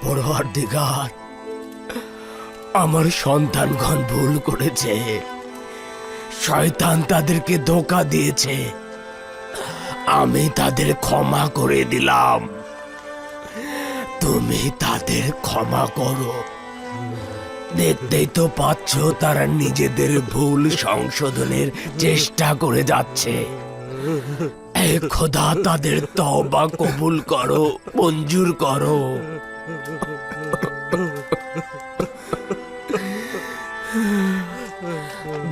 পরওয়ারদিগার, আমার সন্তানগণ ভুল করেছে। শয়তান তাদেরকে ধোঁকা দিয়েছে, আমি তাদের ক্ষমা করে দিলাম। তুমি তাদের ক্ষমা করো। দেখতেই তো পাচ্ছ তারা নিজেদের ভুল সংশোধনের চেষ্টা করে যাচ্ছে। হে খোদা, তাদের তওবা কবুল করো, মঞ্জুর করো।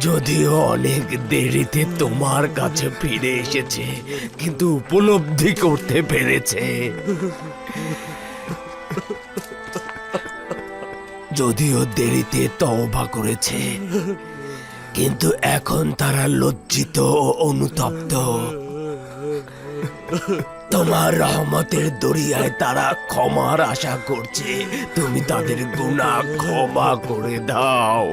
যদিও অনেক দেরিতে তোমার কাছে ফিরে এসেছে, কিন্তু উপলব্ধি করতে পেরেছে। যদিও দেরিতে তওবা করেছে, কিন্তু এখন তারা লজ্জিত ও অনুতপ্ত। তোমার রহমতের দরিয়ায় তারা ক্ষমার আশা করছে। তুমি তাদের গুনাহ ক্ষমা করে দাও।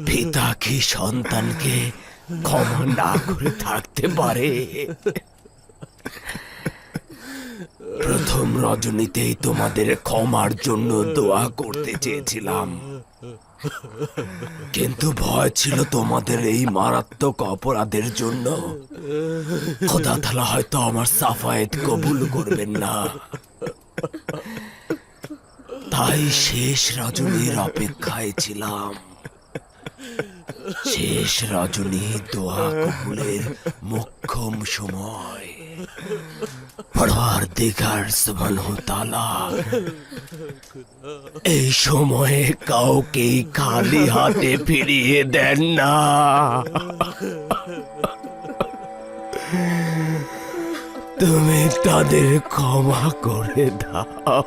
পিতা কি সন্তানকে ক্ষমা না করে থাকতে পারে? প্রথম রজনীতেই তোমাদের ক্ষমার জন্য দোয়া করতে চেয়েছিলাম, কিন্তু ভয় ছিল তোমাদের এই মারাত্মক অপরাধের জন্য খোদা তাআলা হয়তো আমার সাফায়েত কবুল করবেন না। তাই শেষ রজনীর অপেক্ষায় ছিলাম। শেষ রজনী দোয়া কবুলের মোক্ষম সময়। পরওয়ারদিগার সুবহানাহু ওয়া তাআলা এই সময়ে কাউকে খালি হাতে ফিরিয়ে দেন না। তুমি তাদের ক্ষমা করে দাও।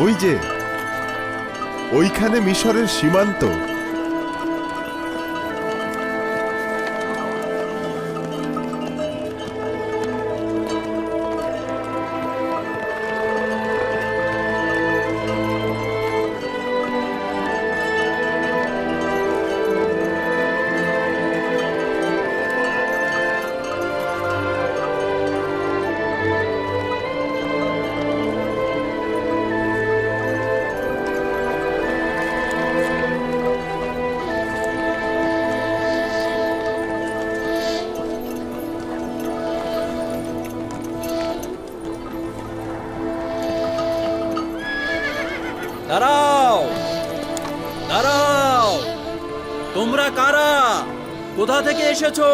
ওই যে ওইখানে মিশরের সীমান্ত। দাঁড়াও, দাঁড়াও! তোমরা কারা? কোথা থেকে এসেছো?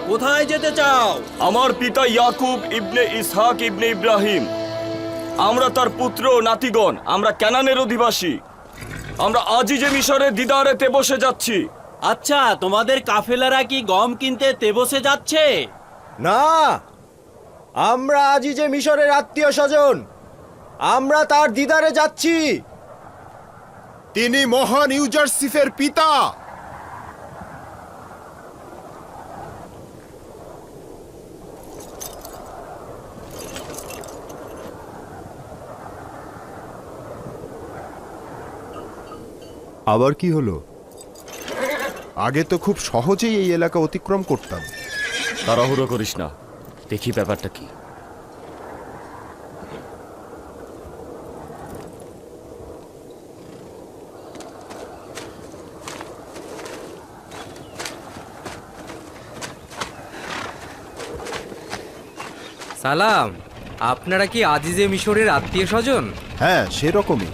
কোথায় যেতে চাও? আমার পিতা ইয়াকুব ইবনে ইসহাক ইবনে ইব্রাহিম, আমরা তার পুত্র ও নাতিগণ। আমরা কানানের অধিবাসী। আমরা আজই যে মিশরের দিদারেতে বসে যাচ্ছি। আচ্ছা, তোমাদের কাফেলারা কি গম কিনতে তেবসে যাচ্ছে? না, আমরা আজই যে মিশরের আত্মীয় স্বজন, আমরা তার দিদারে যাচ্ছি। তিনি মহান ইউজারসিফের পিতা। আবার কি হলো? আগে তো খুব সহজেই এই এলাকা অতিক্রম করতাম। তাড়াহুড়ো করিস না, দেখি ব্যাপারটা কি। সালাম, আপনারা কি আজিজে মিশরের আত্মীয় স্বজন? হ্যাঁ, সেরকমই।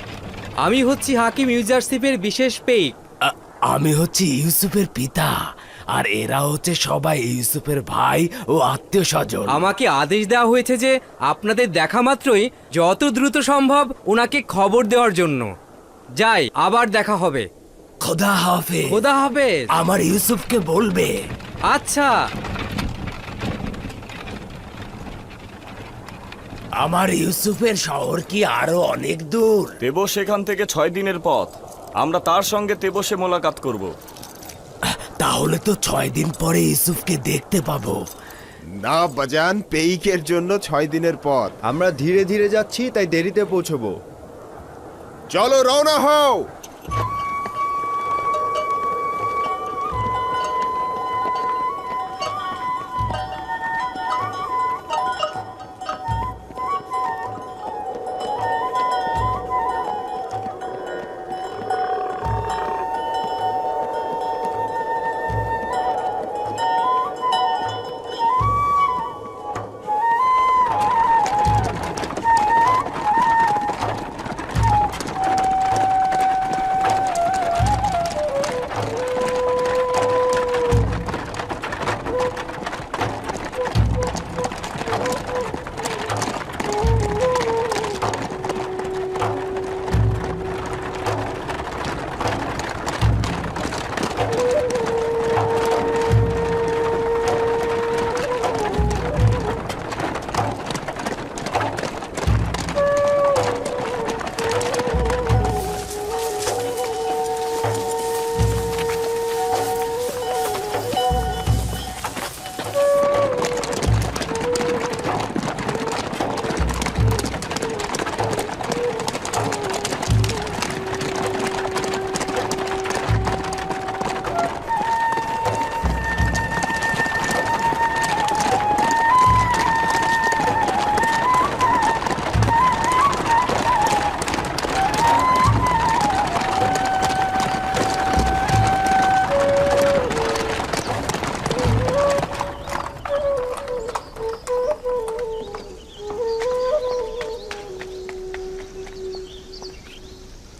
আমি হচ্ছি হাকিম ইউজারশিপের বিশেষ পেইক। আমি হচ্ছি ইউসুফের পিতা, আর এরা হচ্ছে সবাই ইউসুফের ভাই ও আত্মীয় স্বজন। আমাকে আদেশ দেওয়া হয়েছে যে আপনাদের দেখা মাত্রই যত দ্রুত সম্ভব ওনাকে খবর দেওয়ার জন্য। যাই, আবার দেখা হবে। খোদা হাফেজ। খোদা হাফেজ। আমার ইউসুফকে বলবে। আচ্ছা। আমার ইউসুফের শহর কি আরো অনেক দূর? তেবস সেখান থেকে 6 দিনের পথ। আমরা তার সঙ্গে তেবসে মোলাকাত করব। তাহলে তো 6 দিন পরে ইউসুফকে দেখতে পাবো। না বাজান, পেইকের জন্য 6 দিনের পথ। আমরা ধীরে ধীরে যাচ্ছি, তাই দেরিতে পৌঁছবো। চলো, রওনা হও।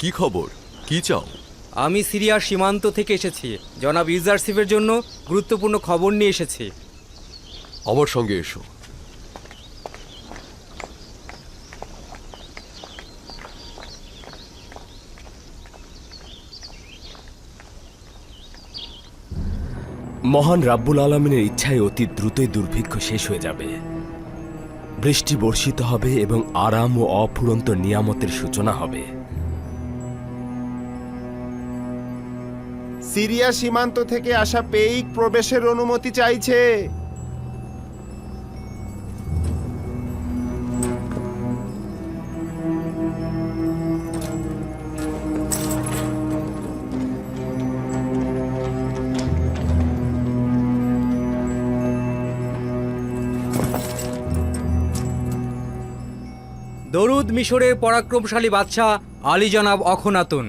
কি খবর? কি চাও? আমি সিরিয়ার সীমান্ত থেকে এসেছি। জনাব ইউজারশিপের জন্য গুরুত্বপূর্ণ খবর নিয়ে এসেছি। আমার সঙ্গে এসো। মহান রাব্বুল আলামিনের ইচ্ছায় অতি দ্রুতই দুর্ভিক্ষ শেষ হয়ে যাবে। বৃষ্টি বর্ষিত হবে এবং আরাম ও অফুরন্ত নিয়ামতের সূচনা হবে। সিরিয়া সীমান্ত থেকে আসা পেইক প্রবেশের অনুমতি চাইছে। দরুদ মিশরের পরাক্রমশালী বাদশাহ আলী জনাব অখনাতুন।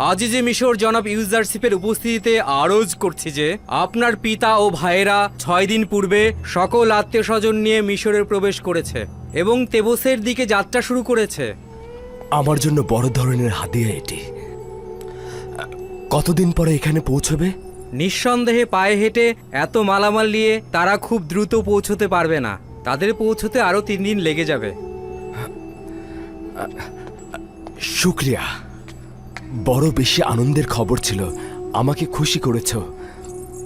আজিজে মিশর জনাব ইউজারশিপের উপস্থিতিতে আরজ করছি যে আপনার পিতা ও ভাইয়েরা 6 দিন পূর্বে সকল আত্মীয় স্বজন নিয়ে মিশরে প্রবেশ করেছে এবং তেবসের দিকে যাত্রা শুরু করেছে। আমার জন্য বড় ধরনের হাদিয়া এটি। কতদিন পরে এখানে পৌঁছবে? নিঃসন্দেহে পায়ে হেঁটে এত মালামাল নিয়ে তারা খুব দ্রুত পৌঁছতে পারবে না। তাদের পৌঁছতে আরো 3 দিন লেগে যাবে। শুক্রিয়া, বড় বেশি আনন্দের খবর ছিল। আমাকে খুশি করেছ।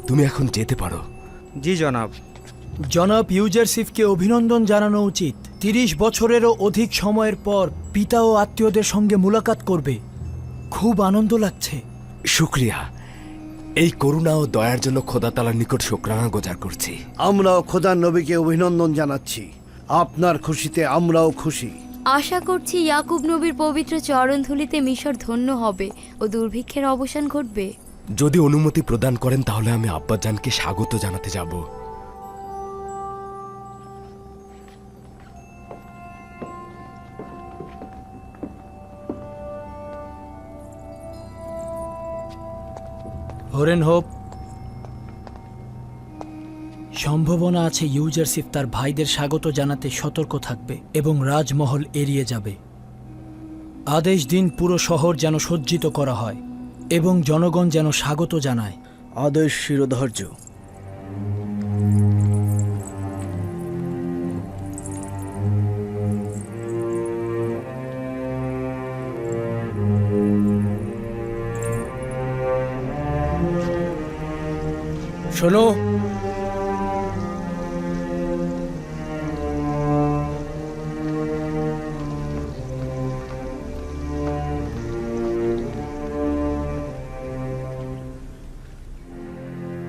তুমি এখন যেতে পারো। জি জনাব। জনাব ইউজারশিপকে অভিনন্দন জানানো উচিত। 30 বছরেরও অধিক সময়ের পর পিতা ও আত্মীয়দের সঙ্গে মুলাকাত করবে। খুব আনন্দ লাগছে। শুক্রিয়া। এই করুণা ও দয়ার জন্য খোদা তাআলার নিকট শুকরানা গুজার করছি। আমরাও খোদার নবীকে অভিনন্দন জানাচ্ছি। আপনার খুশিতে আমরাও খুশি। আশা করছি ইয়াকুব নবীর পবিত্র চরণধুলিতে মিশর ধন্য হবে ও দুর্ভিক্ষের অবসান ঘটবে। যদি অনুমতি প্রদান করেন তাহলে আমি আব্বাজানকে স্বাগত জানাতে যাব। হরেন হোপ, সম্ভাবনা আছে ইউজারশিপ তার ভাইদের স্বাগত জানাতে সতর্ক থাকবে এবং রাজমহল এড়িয়ে যাবে। আদেশ দিন পুরো শহর যেন সজ্জিত করা হয় এবং জনগণ যেন স্বাগত জানায়। আদেশ শিরোধার্য। শোনো,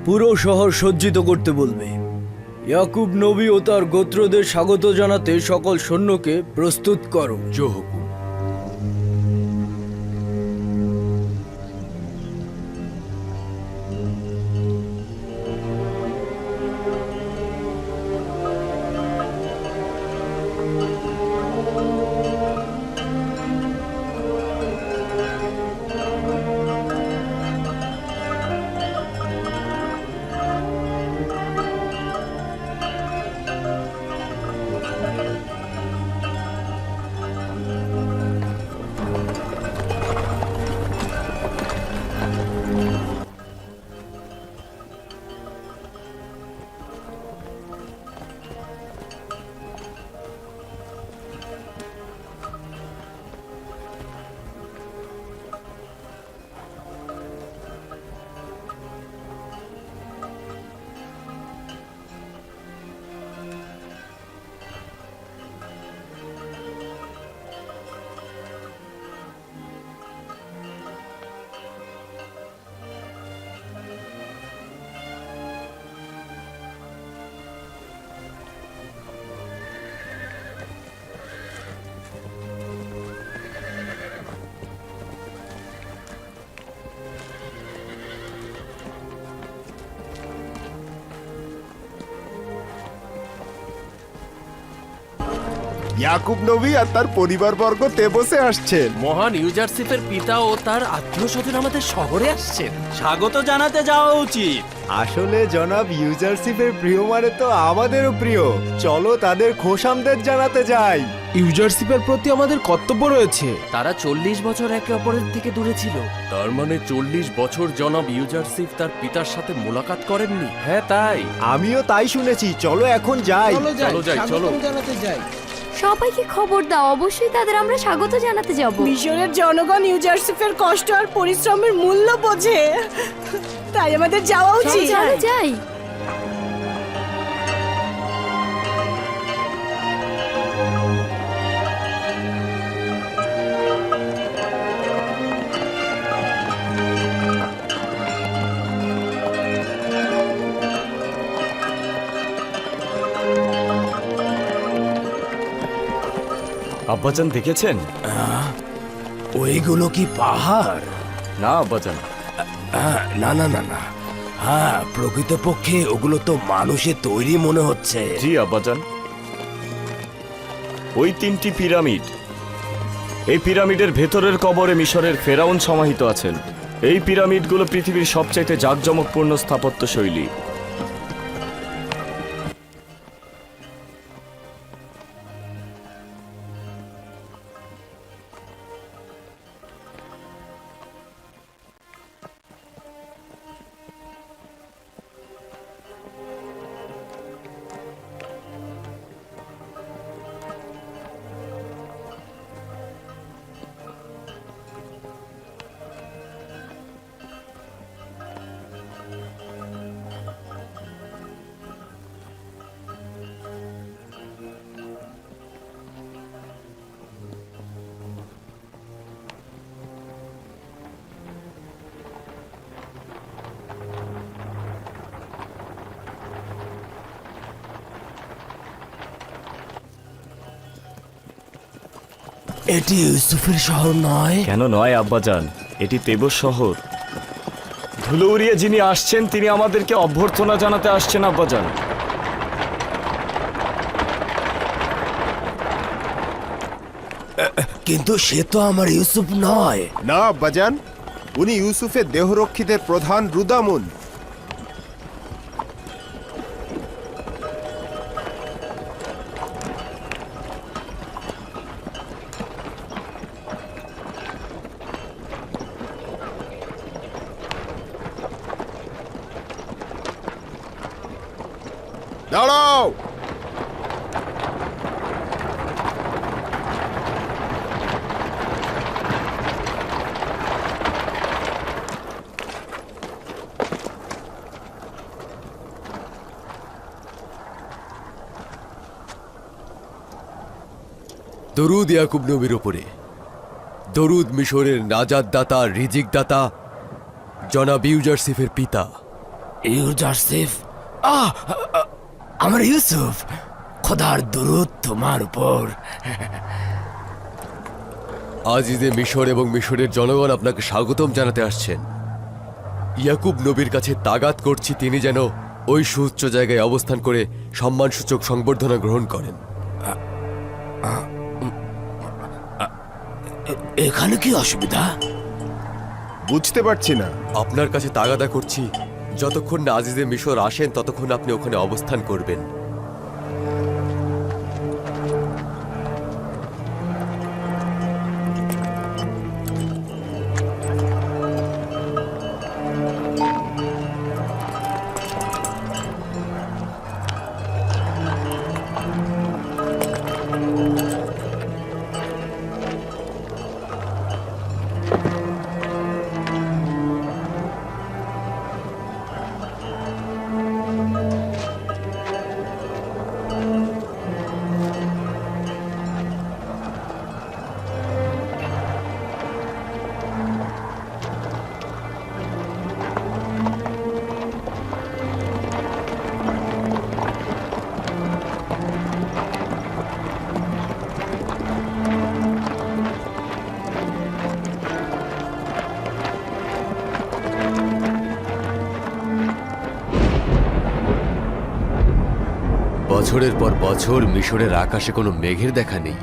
পুরো শহর সজ্জিত করতে বলবে। ইয়াকুব নবী ও তার গোত্রদের স্বাগত জানাতে সকল সৈন্যকে প্রস্তুত করো। জো হুকুম। ইয়াকুব নবী আর তার পরিবারবর্গ তেবসে আসছেন। মহান ইউজারশিপের পিতা ও তার আত্মীয় স্বজন আমাদের শহরে আসছেন। স্বাগত জানাতে যাওয়া উচিত। আসলে জনাব ইউজারশিপের প্রিয় মানে তো আমাদেরও প্রিয়। চলো তাদের খোশামদের জানাতে যাই। ইউজারশিপের প্রতি আমাদের কর্তব্য রয়েছে। তারা 40 বছর একে অপরের থেকে দূরে ছিল। তার মানে 40 বছর জনাব ইউজারশিপ তার পিতার সাথে মোলাকাত করেননি। হ্যাঁ তাই। আমিও তাই শুনেছি। চলো এখন যাই। চলো যাই, চলো। সবাইকে খবর দাও, অবশ্যই তাদের আমরা স্বাগত জানাতে যাব। মিশরের জনগণ ইউজারশিপের কষ্ট আর পরিশ্রমের মূল্য বোঝে, তাই আমাদের যাওয়া উচিত। চলো যাই। আব্বাজান দেখেছেন? ওইগুলো কি পাহাড়? না আব্বাজান। না না না না, হ্যাঁ প্রকৃতপক্ষে ওগুলো তো মানুষের তৈরি মনে হচ্ছে। জি আব্বাজান, ওই 3টি পিরামিড, এই পিরামিডের ভেতরের কবরে মিশরের ফেরাউন সমাহিত আছেন। এই পিরামিডগুলো পৃথিবীর সবচাইতে জাঁকজমকপূর্ণ স্থাপত্য শৈলী। এটি ইউসুফের শহর নয়? কেন নয় আব্বাজান, এটি তেবস শহর। ধুলো উড়িয়ে যিনি আসছেন তিনি আমাদেরকে অভ্যর্থনা জানাতে আসছেন আব্বাজান। কিন্তু সে তো আমার ইউসুফ নয়। না আব্বাজান, উনি ইউসুফের দেহরক্ষীদের প্রধান রুদামুন। দাঁড়াও! দরুদ ইয়াকুব নবীর ওপরে, দরুদ মিশরের নাজাত দাতা, রিজিক দাতা, জনাব ইউজারসিফের পিতা। ইউজারসিফ? আমার ইউসুফ, খোদার দরুদ তোমার উপর। আজিজে মিশর এবং মিশরের জনগণ আপনাকে স্বাগতম জানাতে আসছেন। ইয়াকুব নবীর কাছে তাগাত করছি তিনি যেন ওই সুউচ্চ জায়গায় অবস্থান করে সম্মানসূচক সংবর্ধনা গ্রহণ করেন। এখানে কি অসুবিধা? বুঝতে পারছি না। আপনার কাছে তাগাদা করছি, যতক্ষণ না আজিজে মিশর আসেন ততক্ষণ আপনি ওখানে অবস্থান করবেন। বছরের পর বছর মিশরের আকাশে কোনো মেঘের দেখা নেই।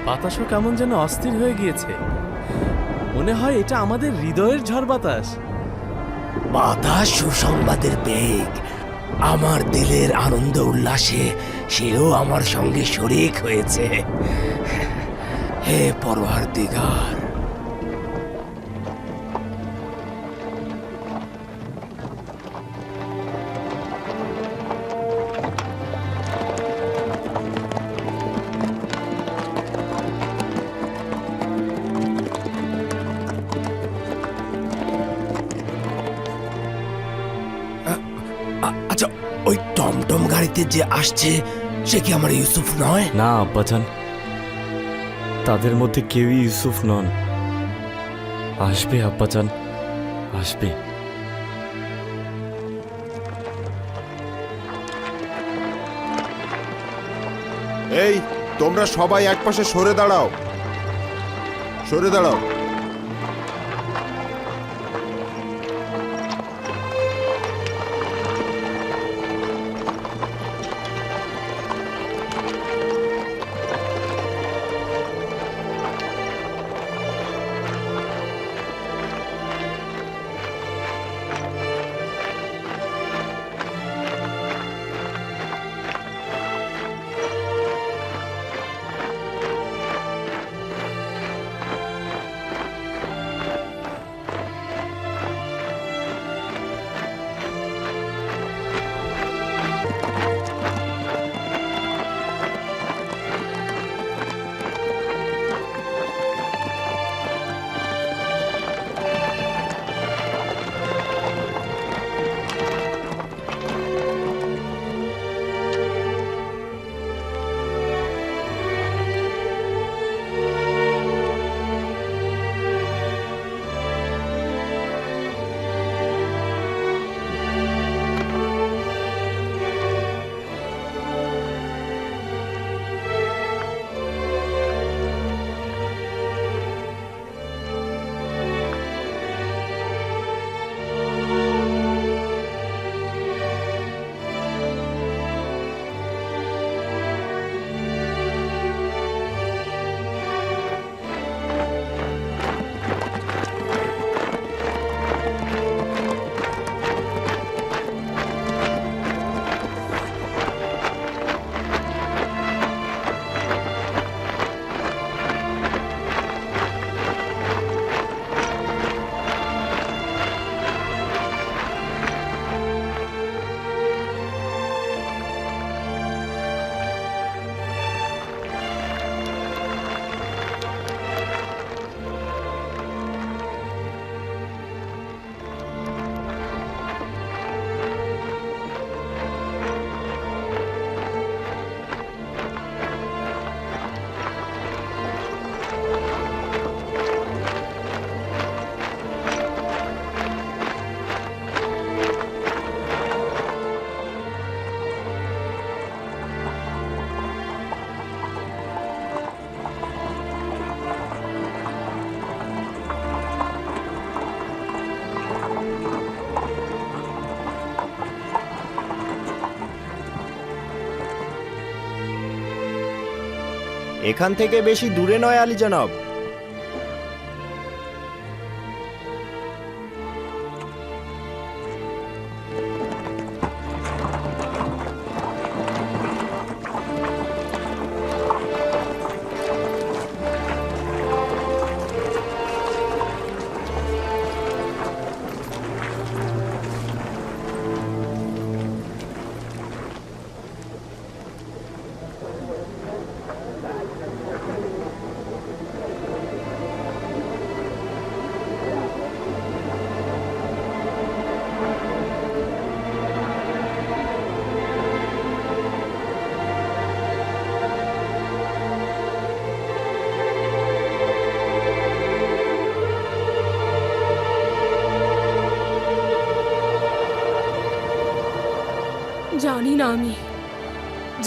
বাতাসও কেমন যেন অস্থির হয়ে গিয়েছে। মনে হয় এটা আমাদের হৃদয়ের ঝড় বাতাস। বাতাস সুসংবাদের বেগ। আমার দিলের আনন্দ উল্লাসে সেও আমার সঙ্গে শরিক হয়েছে। হে পরওয়ারদিগার, আচ্ছা ওই টমটম গাড়িতে যে আসছে সে কি আমার ইউসুফ নয়? না আব্বাজান, তাদের মধ্যে কেউই ইউসুফ নন। আসবে আব্বাজান, আসবে। এই তোমরা সবাই একপাশে সরে দাঁড়াও, সরে দাঁড়াও। এখান থেকে বেশি দূরে নয় আলী জনাব।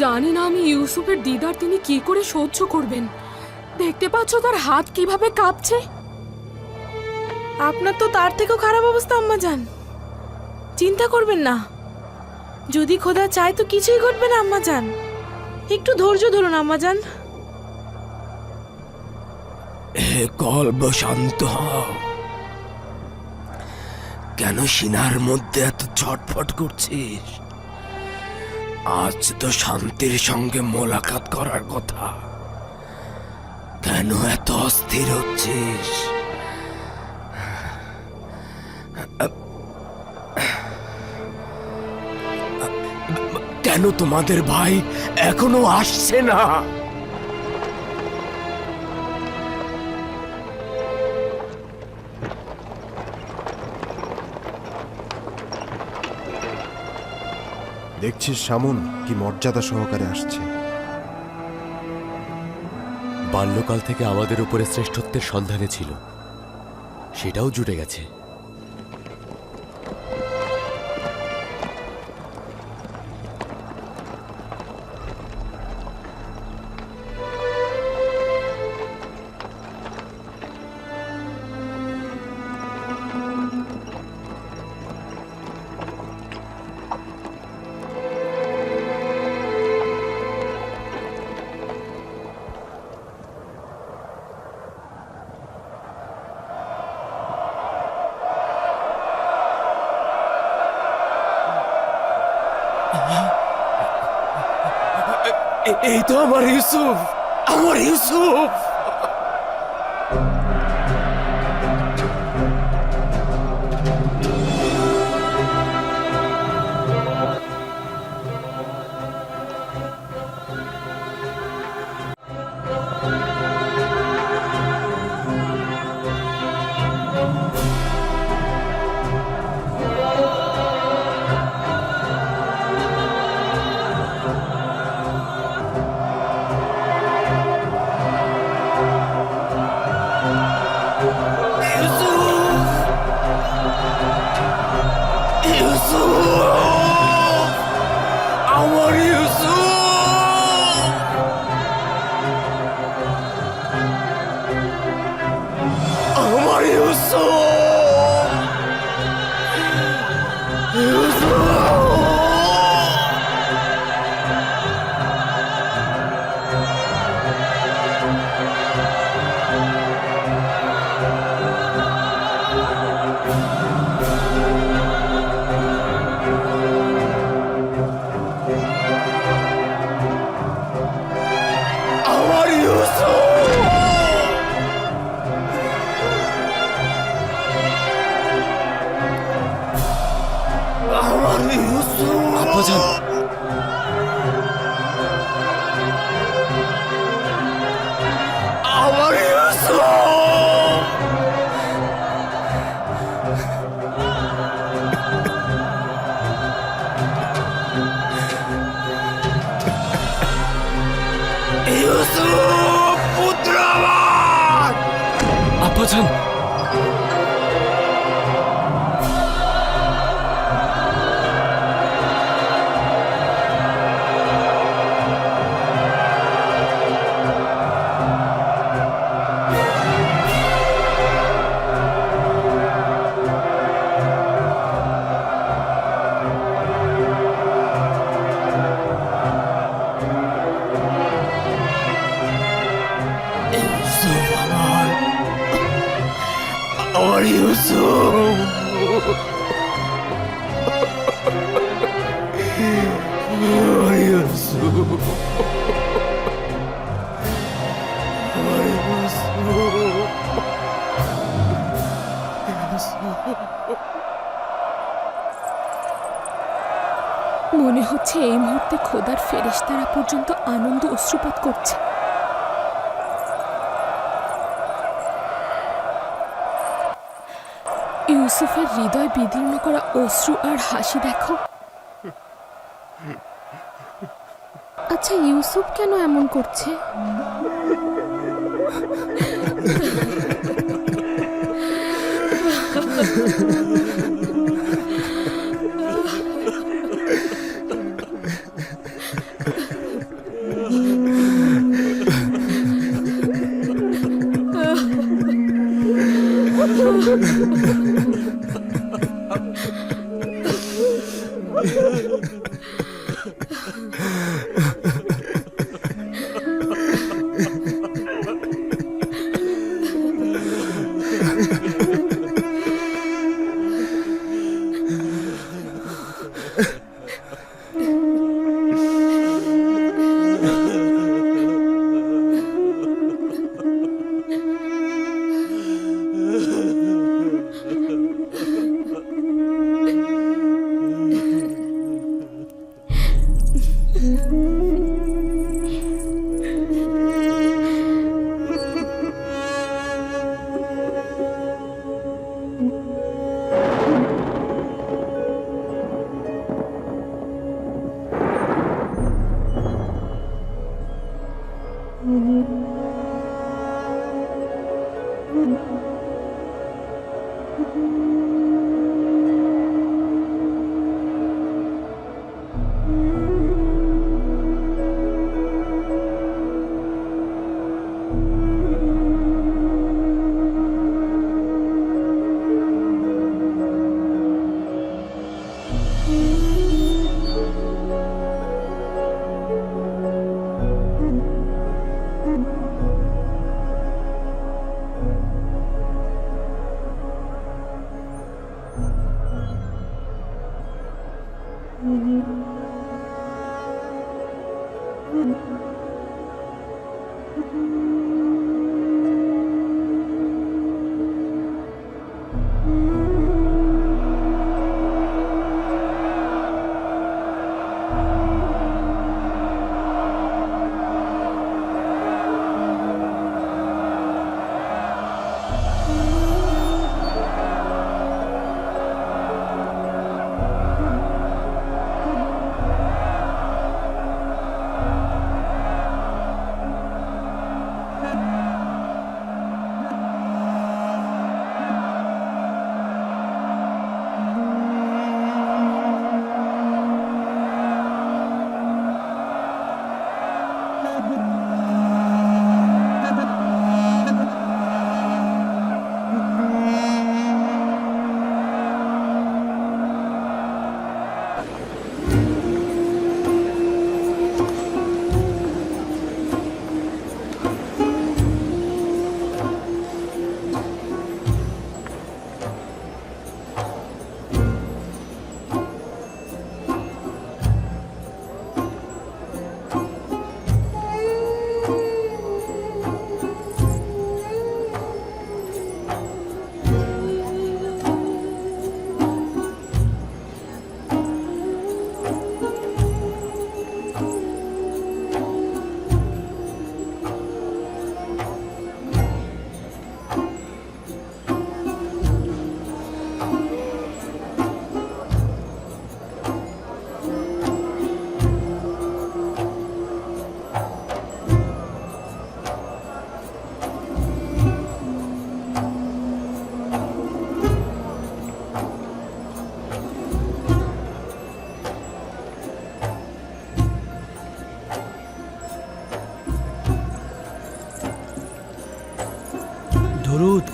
জানি না আমি ইউসুফের দিদার তিনি কি করে সহ্য করবেন। দেখতে পাচ্ছ তার হাত কিভাবে কাঁপছে। আপনার তো তার থেকেও খারাপ অবস্থা আম্মা জান। চিন্তা করবেন না, যদি খোদা চায় তো কিছুই ঘটবে না আম্মা জান। একটু ধৈর্য ধরুন আম্মা জান। কলব শান্ত হও। কেন সিনার মধ্যে এত ছটফট করছিস? আজ তো শান্তির সঙ্গে মোলাকাত করার কথা, কেন এত অস্থির হচ্ছিস? কেন তোমাদের ভাই এখনো আসছে না? দেখছিস সামুন কি মর্যাদা সহকারে আসছে। বাল্যকাল থেকে আমাদের উপরে শ্রেষ্ঠত্বের সন্ধানে ছিল, সেটাও জুটে গেছে। এই তো আমার ইউসুফ, আমার ইউসুফ। আমার ইউসুফ, আমার ইউসুফ, ইউসুফ। আমার ইউসুফ, আমার ইউসুফ। আব্বাজান, আমার ইউসুফ, ইউসুফ পুত্র আমার। আব্বাজান, ইউসুফ আমার, আমার ইউসুফ, আমার ইউসুফ, আমার মনে হচ্ছে এই মুহূর্তে খোদার ফেরেশতারা পর্যন্ত আনন্দ অশ্রুপাত করছে। ইউসুফের হৃদয় বিদীর্ণ করা অশ্রু আর হাসি দেখো। আচ্ছা, ইউসুফ কেন এমন করছে?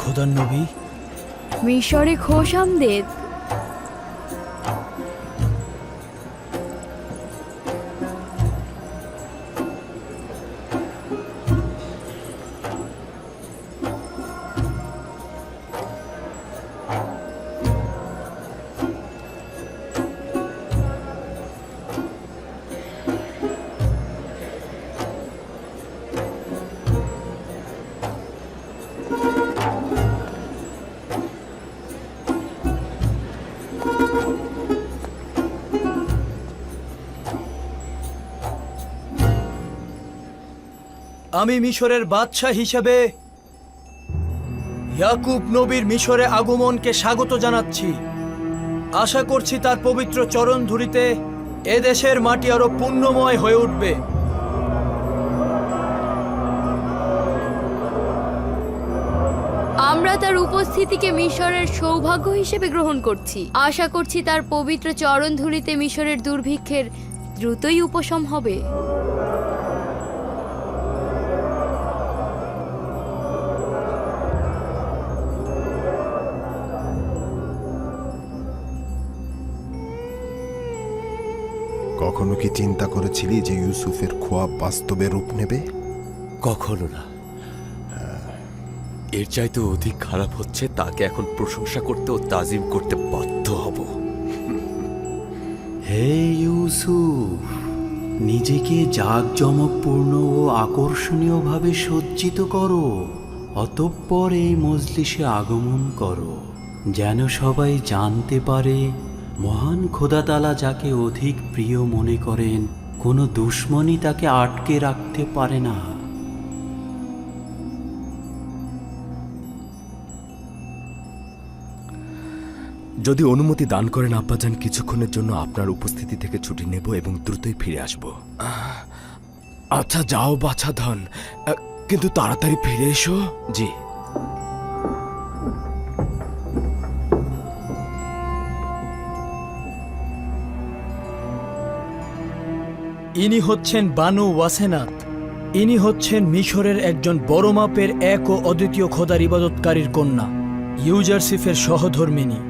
খোদার নবী। মিশরে খোশামদেদ। আমি মিশরের বাদশাহ হিসেবে ইয়াকুব নবীর মিশরে আগমনকে স্বাগত জানাচ্ছি। আশা করছি তার পবিত্র চরণ ধুলিতে এদেশের মাটি আরো পুণ্যময় হয়ে উঠবে। আমরা তার উপস্থিতিকে মিশরের সৌভাগ্য হিসেবে গ্রহণ করছি। আশা করছি তার পবিত্র চরণ ধুলিতে মিশরের দুর্ভিক্ষের দ্রুতই উপশম হবে। কখনো কি চিন্তা করেছিলি যে ইউসুফের খোয়াব বাস্তবে রূপ নেবে? কখনো না। এর চাইতে অধিক খারাপ হচ্ছে, তাকে এখন প্রশংসা করতে ও তাজিম করতে বাধ্য হব। হে ইউসুফ, নিজেকে জাঁকজমকপূর্ণ ও আকর্ষণীয়ভাবে সজ্জিত করো, অতঃপর এই মজলিসে আগমন করো, যেন সবাই জানতে পারে মহান খোদাতালা যাকে অধিক প্রিয় মনে করেন, কোনো দুশ্মনই তাকে আটকে রাখতে পারে না। যদি অনুমতি দান করেন আব্বাজান, কিছুক্ষণের জন্য আপনার উপস্থিতি থেকে ছুটি নেব এবং দ্রুতই ফিরে আসব। আচ্ছা যাও বাছা ধন, কিন্তু তাড়াতাড়ি ফিরে এসো। জি। ইনি হচ্ছেন বানু ওয়াসেনাত। ইনি হচ্ছেন মিশরের একজন বড় মাপের এক ও অদ্বিতীয় খোদার ইবাদতকারীর কন্যা, ইউজারসিফের সহধর্মিনী।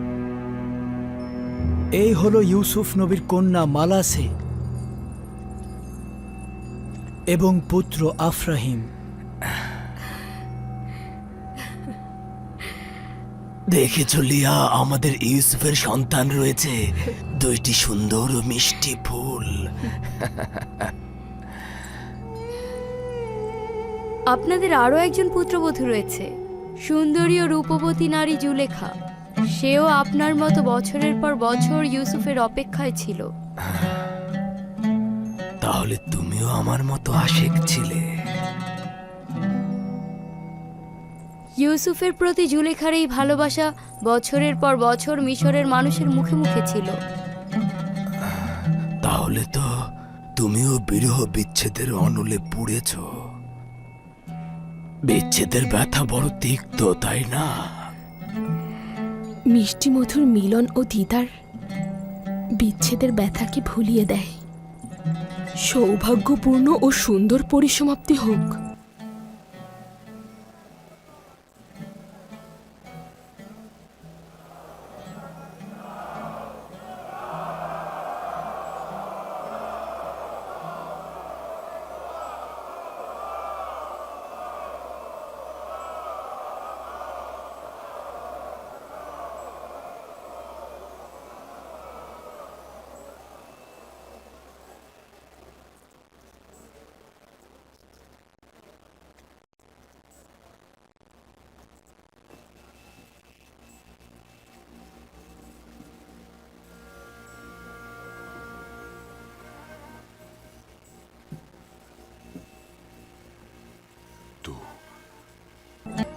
এই হলো ইউসুফ নবীর কন্যা মালাসে এবং পুত্র আফরাহিম। দেখেছ লিয়া, আমাদের ইউসুফের সন্তান রয়েছে, দুইটি সুন্দর ও মিষ্টি ফুল। আপনাদের আরও একজন পুত্রবধূ রয়েছে, সুন্দরী ও রূপবতী নারী জুলেখা। সেও আপনার মতো বছরের পর বছর ইউসুফের অপেক্ষায় ছিল। তাহলে তুমিও আমার মতো আশিক ছিলে। ইউসুফের প্রতি জুলেখার এই ভালোবাসা বছরের পর বছর মিশরের মানুষের মুখে মুখে ছিল। তাহলে তো তুমিও বিরহ বিচ্ছেদের অনলে পুড়েছ। বিচ্ছেদের ব্যথা বড় তিক্ত, তাই না? মিষ্টি মধুর মিলন ও দিদার বিচ্ছেদের ব্যথাকে ভুলিয়ে দেয়। সৌভাগ্যপূর্ণ ও সুন্দর পরিসমাপ্তি হোক।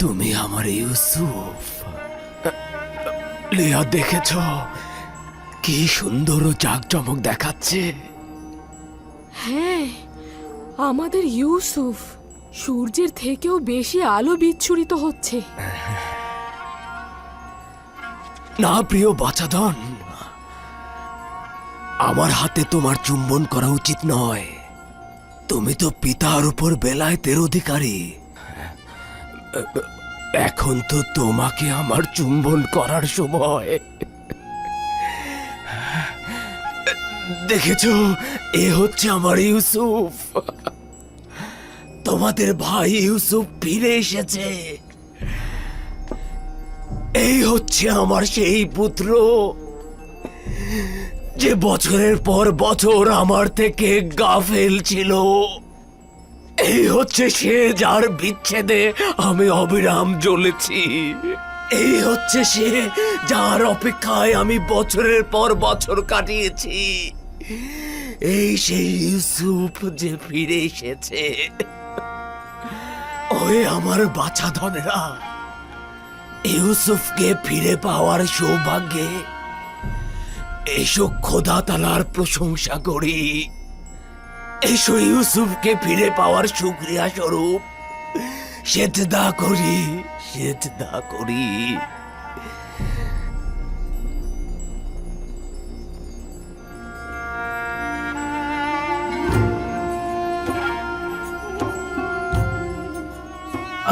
তুমি আমার ইউসুফ। লিয়া, দেখেছ কি সুন্দর ও জাঁকজমক দেখাচ্ছে? হ্যাঁ, আমাদের ইউসুফ সূর্যের থেকেও বেশি আলো বিচ্ছুরিত হচ্ছে। না প্রিয় বাচাধন, আমার হাতে তোমার চুম্বন করা উচিত নয়। তুমি তো পিতার উপর বেলায়েতের অধিকারী। এখন তো তোমাকে আমার চুম্বন করার সময়। দেখেছো, এ হচ্ছে আমার ইউসুফ। তোমাদের ভাই ইউসুফ ফিরে এসেছে। এই হচ্ছে আমার সেই পুত্র, যে বছরের পর বছর আমার থেকে গাফেল ছিল। এই হচ্ছে সে, যার বিচ্ছেদে আমি অবিরাম জ্বলেছি। এই হচ্ছে সে, যার অপেক্ষায় আমি বছরের পর বছর কাটিয়েছি। এই সেই ইউসুফ যে ফিরে এসেছে। ওই আমার বাছাধনেরা, ইউসুফকে ফিরে পাওয়ার সৌভাগ্যে এসো খোদা তাআলার প্রশংসা করি। এসো ইউসুফকে ফিরে পাওয়ার শুকরিয়া স্বরূপ সেজদা করি, সেজদা করি।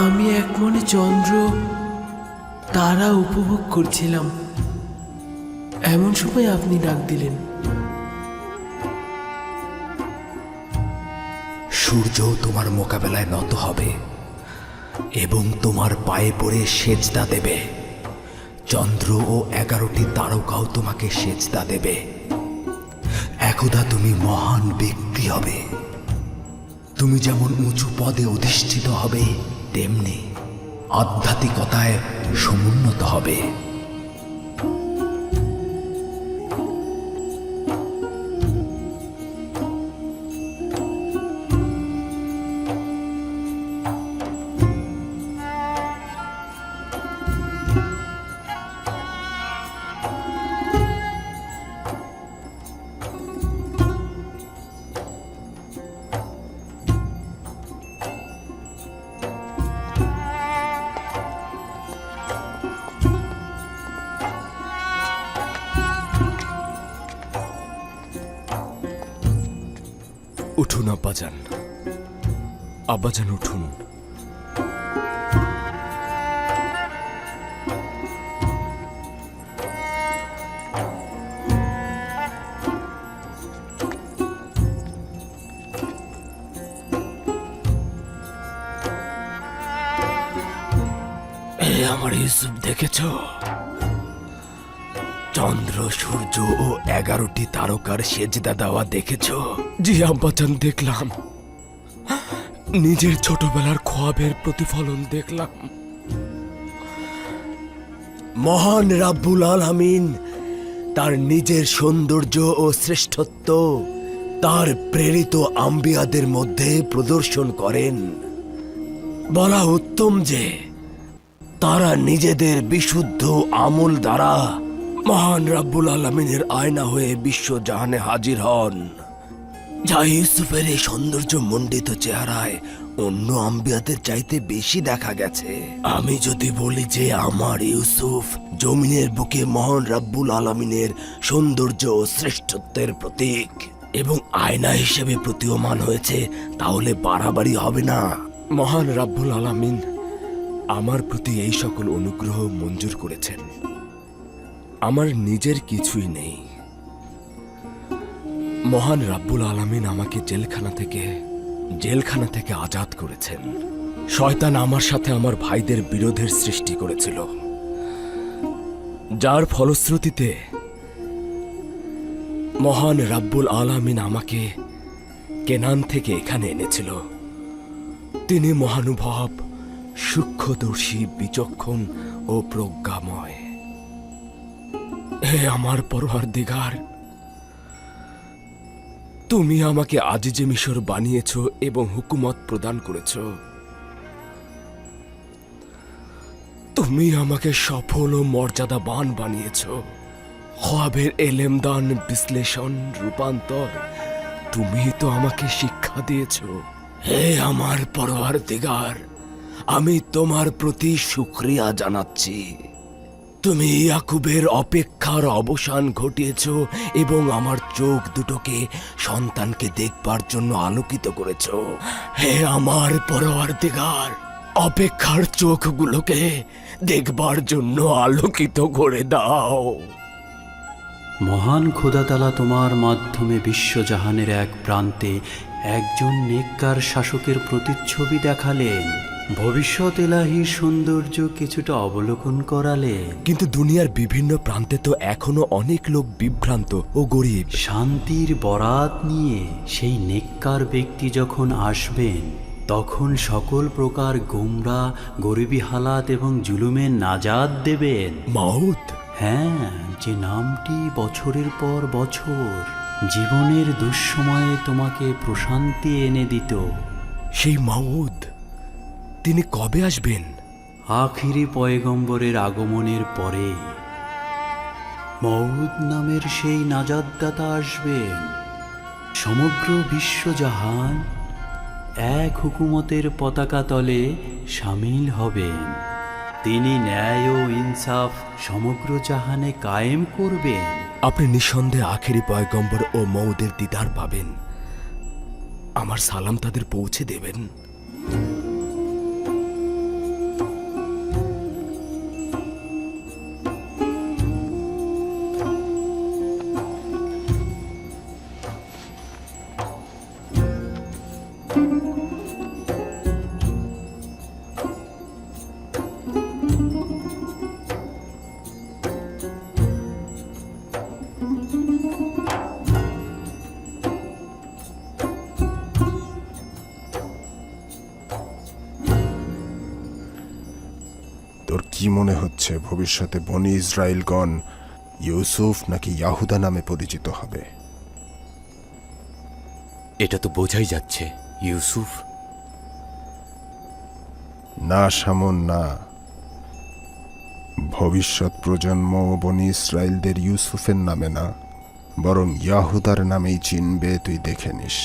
আমি এক মনে চন্দ্র তারা উপভোগ করছিলাম, এমন সময় আপনি ডাক দিলেন। সূর্য তোমার মোকাবেলায় নত হবে এবং তোমার পায়ে পড়ে সেজদা দেবে। চন্দ্র ও 11টি তারকাও তোমাকে সেজদা দেবে। একদা তুমি মহান ব্যক্তি হবে। তুমি যেমন উঁচু পদে অধিষ্ঠিত হবে, তেমনি আধ্যাত্মিকতায় সমুন্নত হবে। উঠুন আব্বাজান, আব্বাজান উঠুন। আমার ইউসুফ দেখেছ? চন্দ্র, সূর্য ও 11টি তারকার সেজদা দেওয়া দেখেছ? জি আব্বাজান, দেখলাম। নিজের ছোটবেলার খোয়াবের প্রতিফলন দেখলাম। মহান রাব্বুল আলামিন তার নিজের সৌন্দর্য ও শ্রেষ্ঠত্ব তার প্রেরিত আম্বিয়াদের মধ্যে প্রদর্শন করেন। বলা উত্তম যে তারা নিজেদের বিশুদ্ধ আমল দ্বারা মহান রাব্বুল আলামিনের আয়না হয়ে বিশ্বজাহানে হাজির হন, যা ইউসুফের এই সৌন্দর্য মণ্ডিত চেহারায় অন্য আম্বিয়াদের চাইতে বেশি দেখা গেছে। আমি যদি বলি যে আমার ইউসুফ জমিনের বুকে মহান রাব্বুল আলামিনের সৌন্দর্য ও শ্রেষ্ঠত্বের প্রতীক এবং আয়না হিসেবে প্রতীয়মান হয়েছে, তাহলে বাড়াবাড়ি হবে না। মহান রাব্বুল আলামিন আমার প্রতি এই সকল অনুগ্রহ মঞ্জুর করেছেন। আমার নিজের কিছুই নেই। মহান রাব্বুল আলামিন আমাকে জেলখানা থেকে আজাদ করেছেন। শয়তান আমার সাথে আমার ভাইদের বিরোধের সৃষ্টি করেছিল, যার ফলশ্রুতিতে মহান রাব্বুল আলামিন আমাকে কেনান থেকে এখানে এনেছিল। তিনি মহানুভব, সূক্ষ্মদর্শী, বিচক্ষণ ও প্রজ্ঞাময়। হে আমার পরওয়ারদিগার, তুমি আমাকে আজিজে মিশর বানিয়েছ এবং হুকুমত প্রদান করেছ। তুমি আমাকে সফল ও মর্যাদাবান বানিয়েছ। খোয়াবের এলেমদান, বিশ্লেষণ, রূপান্তর তুমি তো আমাকে শিক্ষা দিয়েছ। হে আমার পরওয়ারদিগার, আমি তোমার প্রতি শুকরিয়া জানাচ্ছি। তুমি ইয়াকুবের অপেক্ষার অবসান ঘটিয়েছ এবং আমার চোখ দুটোকে সন্তানকে দেখবার জন্য আলোকিত করেছ। হে আমার পরওয়ারদিগার, অপেক্ষার চোখগুলোকে দেখবার জন্য আলোকিত করে দাও। মহান খোদাতালা তোমার মাধ্যমে বিশ্বজাহানের এক প্রান্তে একজন নেককার শাসকের প্রতিচ্ছবি দেখালেন, ভবিষ্যৎ এলাহির সৌন্দর্য কিছুটা অবলোকন করালেন। কিন্তু দুনিয়ার বিভিন্ন প্রান্তে তো এখনো অনেক লোক বিভ্রান্ত ও গরিব। শান্তির বরাত নিয়ে সেই নেককার ব্যক্তি যখন আসবেন, তখন সকল প্রকার গোমরা, গরিবী হালাত এবং জুলুমের নাজাত দেবেন। মাউত? হ্যাঁ, যে নামটি বছরের পর বছর জীবনের দুঃসময়ে তোমাকে প্রশান্তি এনে দিত। সেই মাউদ, তিনি কবে আসবেন? আখিরি পয়গম্বরের আগমনের পরে মউদ নামের সেই নাজাতদাতা আসবেন। সমগ্র বিশ্বজাহান এক হুকুমতের পতাকা তলে সামিল হবেন। তিনি ন্যায় ও ইনসাফ সমগ্র জাহানে কায়েম করবেন। আপনি নিঃসন্দেহে আখেরি পয়গম্বর ও মউদের দিদার পাবেন। আমার সালাম তাদের পৌঁছে দেবেন। তোর কি মনে হচ্ছে ভবিষ্যতে বনি ইসরায়েলগণ ইউসুফ নাকি ইয়াহুদা নামে পরিচিত হবে? এটা তো বোঝাই যাচ্ছে ইউসুফ। না শামুন, না। ভবিষ্যৎ প্রজন্ম বনি ইসরায়েলদের ইউসুফের নামে না, বরং ইয়াহুদার নামেই চিনবে, তুই দেখে নিস।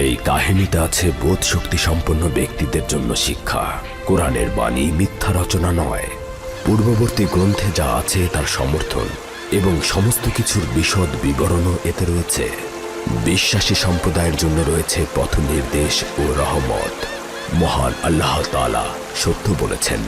এই কাহিনীতে আছে বোধ শক্তি সম্পন্ন ব্যক্তিদের জন্য শিক্ষা। কোরআনের বাণী মিথ্যা রচনা নয়। পূর্ববর্তী গ্রন্থে যা আছে তার সমর্থন এবং সমস্ত কিছুর বিশদ বিবরণও এতে রয়েছে। বিশ্বাসী সম্প্রদায়ের জন্য রয়েছে পথ নির্দেশ ও রহমত। মহান আল্লাহ তাআলা সত্য বলেছেন।